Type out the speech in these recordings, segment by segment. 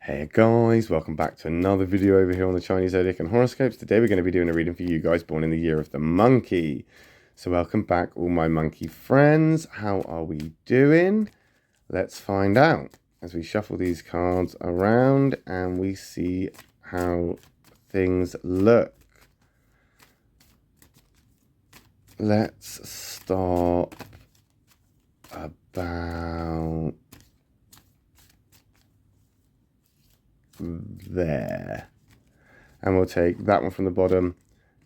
Hey guys, welcome back to another video over here on the Chinese Zodiac and horoscopes. Today we're going to be doing a reading for you guys born in the year of the monkey. So welcome back all my monkey friends. How are we doing? Let's find out as we shuffle these cards around and we see how things look. Let's start about there, and we'll take that one from the bottom.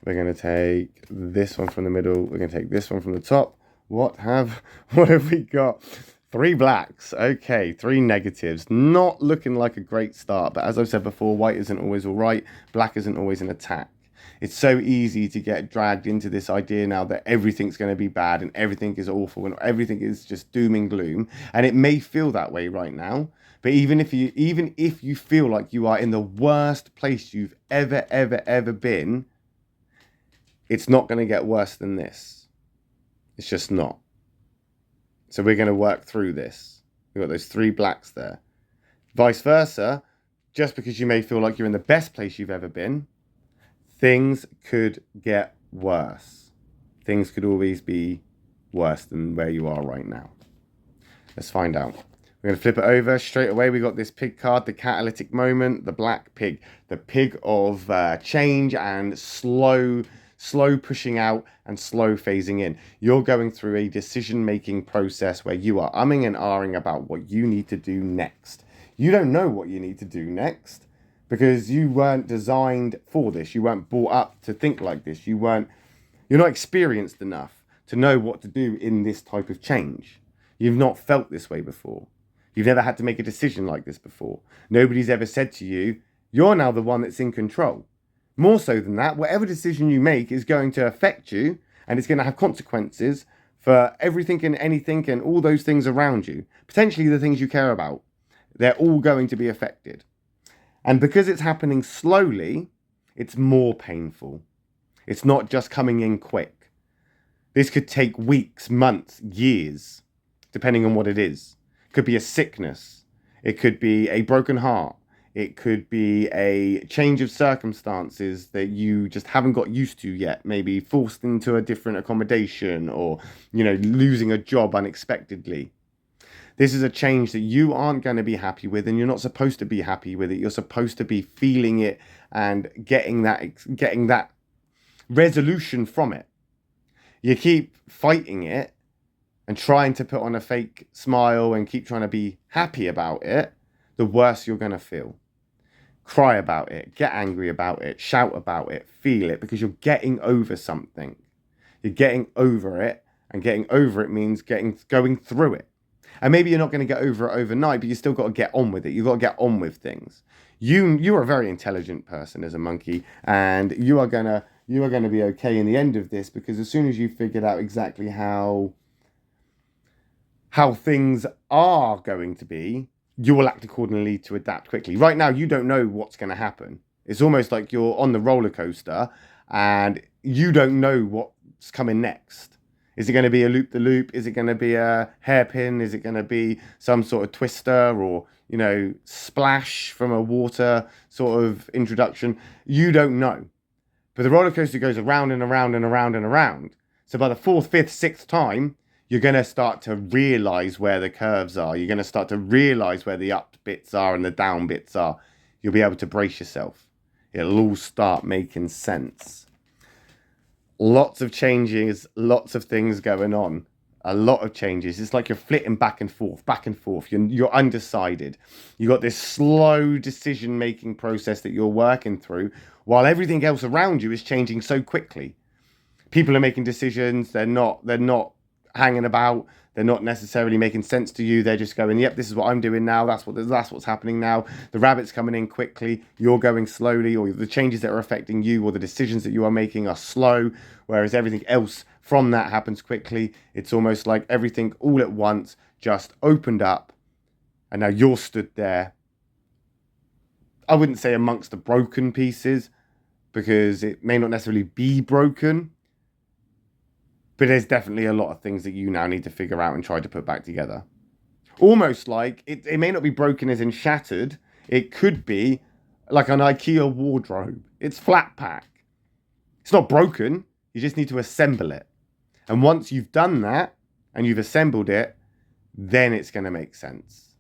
We're going to take this one from the middle. We're going to take this one from the top. What have we got? 3 blacks. Okay, 3 negatives. Not looking like a great start, but as I've said before, white isn't always all right. Black isn't always an attack. It's so easy to get dragged into this idea now that everything's going to be bad and everything is awful and everything is just doom and gloom. And it may feel that way right now. But even if you feel like you are in the worst place you've ever been, it's not going to get worse than this. It's just not. So we're going to work through this. We've got those 3 blacks there. Vice versa, just because you may feel like you're in the best place you've ever been, things could get worse. Things could always be worse than where you are right now. Let's find out. We're going to flip it over. Straight away, we got this pig card, the catalytic moment, the black pig. The pig of change and slow pushing out and slow phasing in. You're going through a decision-making process where you are umming and ahhing about what you need to do next. You don't know what you need to do next because you weren't designed for this. You weren't brought up to think like this. You're not experienced enough to know what to do in this type of change. You've not felt this way before. You've never had to make a decision like this before. Nobody's ever said to you, you're now the one that's in control. More so than that, whatever decision you make is going to affect you and it's going to have consequences for everything and anything and all those things around you. Potentially the things you care about. They're all going to be affected. And because it's happening slowly, it's more painful. It's not just coming in quick. This could take weeks, months, years, depending on what it is. It could be a sickness. It could be a broken heart. It could be a change of circumstances that you just haven't got used to yet. Maybe forced into a different accommodation or, losing a job unexpectedly. This is a change that you aren't going to be happy with, and you're not supposed to be happy with it. You're supposed to be feeling it and getting that resolution from it. You keep fighting it and trying to put on a fake smile and keep trying to be happy about it, the worse you're going to feel. Cry about it, get angry about it, shout about it, feel it, because you're getting over something. You're getting over it, and getting over it means going through it. And maybe you're not going to get over it overnight, but you still got to get on with it. You've got to get on with things. You are a very intelligent person as a monkey, and you are gonna be okay in the end of this, because as soon as you figured out exactly how things are going to be, you will act accordingly to adapt quickly. Right now, you don't know what's going to happen. It's almost like you're on the roller coaster and you don't know what's coming next. Is it going to be a loop-the-loop? Is it going to be a hairpin? Is it going to be some sort of twister or, splash from a water sort of introduction? You don't know. But the roller coaster goes around and around and around and around. So by the 4th, 5th, 6th time, you're going to start to realize where the curves are. You're going to start to realize where the up bits are and the down bits are. You'll be able to brace yourself. It'll all start making sense. Lots of changes, lots of things going on. A lot of changes. It's like you're flitting back and forth. You're undecided. You got this slow decision-making process that you're working through while everything else around you is changing so quickly. People are making decisions. They're not hanging about. They're not necessarily making sense to you. They're just going, yep, this is what I'm doing now. That's what's happening now. The rabbit's coming in quickly. You're going slowly, or the changes that are affecting you or the decisions that you are making are slow, whereas everything else from that happens quickly. It's almost like everything all at once just opened up, and now you're stood there. I wouldn't say amongst the broken pieces, because it may not necessarily be broken, but there's definitely a lot of things that you now need to figure out and try to put back together. Almost like, it may not be broken as in shattered, It could be like an IKEA wardrobe. It's flat pack. It's not broken. You just need to assemble it. And once you've done that and you've assembled it, then it's going to make sense.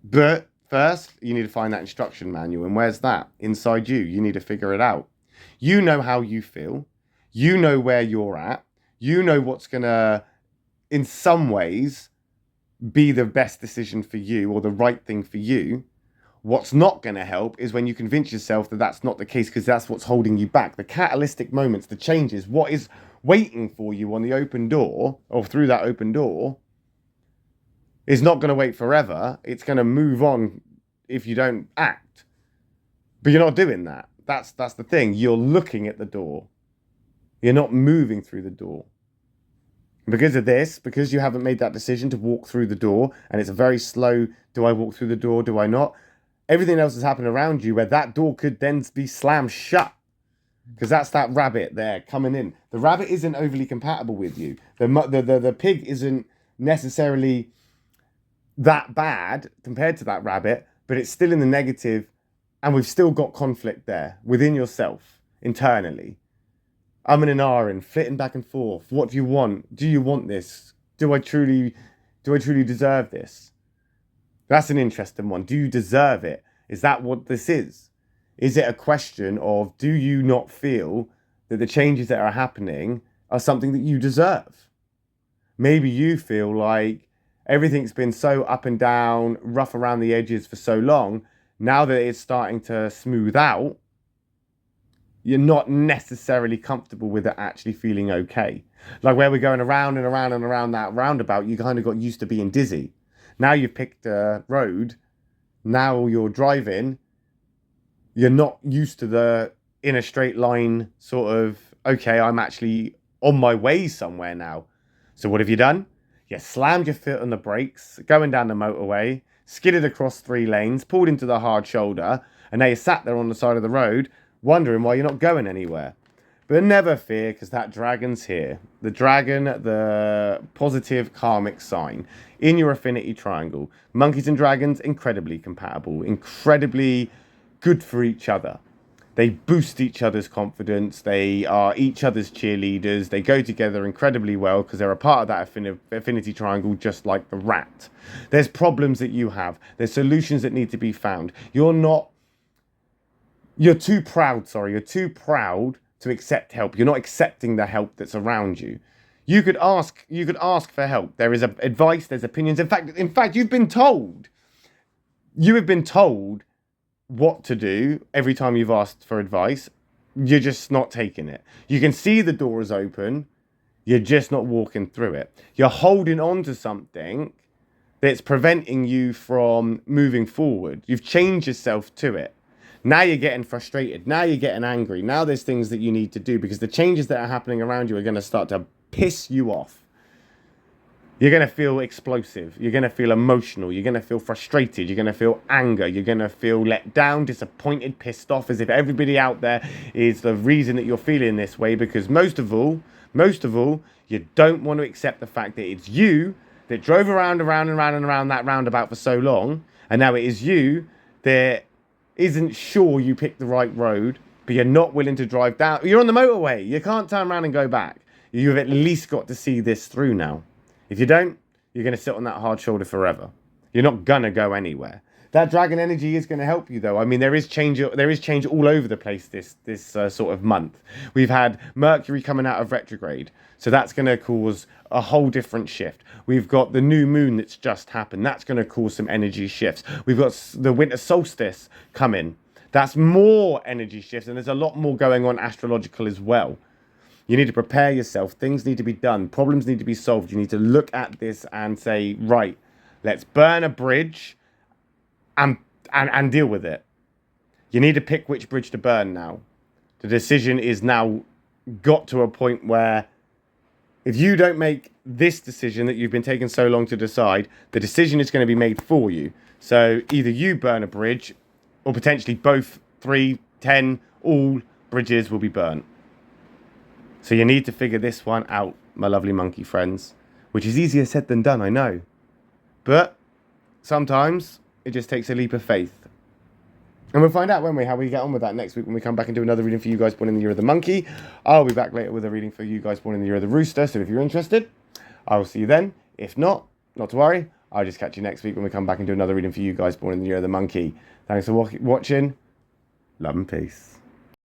But first, you need to find that instruction manual. And where's that? Inside you. You need to figure it out. You know how you feel. You know where you're at. You know what's going to, in some ways, be the best decision for you or the right thing for you. What's not going to help is when you convince yourself that that's not the case, because that's what's holding you back. The catalytic moments, the changes, what is waiting for you on the open door or through that open door is not going to wait forever. It's going to move on if you don't act. But you're not doing that. That's the thing. You're looking at the door. You're not moving through the door. Because of this, because you haven't made that decision to walk through the door, and it's a very slow, do I walk through the door, do I not? Everything else has happened around you where that door could then be slammed shut. Because that's that rabbit there coming in. The rabbit isn't overly compatible with you. The pig isn't necessarily that bad compared to that rabbit, but it's still in the negative, and we've still got conflict there within yourself, internally. I'm in an R flitting back and forth. What do you want? Do you want this? Do I truly deserve this? That's an interesting one. Do you deserve it? Is that what this is? Is it a question of, do you not feel that the changes that are happening are something that you deserve? Maybe you feel like everything's been so up and down, rough around the edges for so long. Now that it's starting to smooth out, you're not necessarily comfortable with it actually feeling okay. Like where we're going around and around and around that roundabout, you kind of got used to being dizzy. Now you've picked a road. Now you're driving. You're not used to the in a straight line sort of, okay, I'm actually on my way somewhere now. So what have you done? You slammed your foot on the brakes, going down the motorway, skidded across 3 lanes, pulled into the hard shoulder, and now you're sat there on the side of the road, wondering why you're not going anywhere. But never fear, because that dragon's here. The dragon, the positive karmic sign in your affinity triangle. Monkeys and dragons, incredibly compatible, incredibly good for each other. They boost each other's confidence. They are each other's cheerleaders. They go together incredibly well because they're a part of that affinity triangle, just like the rat. There's problems that you have. There's solutions that need to be found. You're too proud to accept help. You're not accepting the help that's around you. You could ask for help. There is advice, there's opinions. In fact, you've been told. You have been told what to do every time you've asked for advice. You're just not taking it. You can see the door is open. You're just not walking through it. You're holding on to something that's preventing you from moving forward. You've changed yourself to it. Now you're getting frustrated. Now you're getting angry. Now there's things that you need to do because the changes that are happening around you are going to start to piss you off. You're going to feel explosive. You're going to feel emotional. You're going to feel frustrated. You're going to feel anger. You're going to feel let down, disappointed, pissed off, as if everybody out there is the reason that you're feeling this way. Because most of all, you don't want to accept the fact that it's you that drove around that roundabout for so long. And now it is you that isn't sure you picked the right road, but you're not willing to drive down. You're on the motorway. You can't turn around and go back. You've at least got to see this through now. If you don't, you're going to sit on that hard shoulder forever. You're not going to go anywhere. That dragon energy is going to help you, though. I mean, there is change all over the place this sort of month. We've had Mercury coming out of retrograde, so that's going to cause a whole different shift. We've got the new moon that's just happened. That's going to cause some energy shifts. We've got the winter solstice coming. That's more energy shifts, and there's a lot more going on astrological as well. You need to prepare yourself. Things need to be done. Problems need to be solved. You need to look at this and say, right, let's burn a bridge and deal with it. You need to pick which bridge to burn now. The decision is now got to a point where if you don't make this decision that you've been taking so long to decide, the decision is going to be made for you. So either you burn a bridge or potentially both, 3, 10, all bridges will be burnt. So you need to figure this one out, my lovely monkey friends, which is easier said than done, I know. But sometimes it just takes a leap of faith. And we'll find out, won't we, how we get on with that next week when we come back and do another reading for you guys born in the year of the monkey. I'll be back later with a reading for you guys born in the year of the rooster. So if you're interested, I will see you then. If not, not to worry. I'll just catch you next week when we come back and do another reading for you guys born in the year of the monkey. Thanks for watching. Love and peace.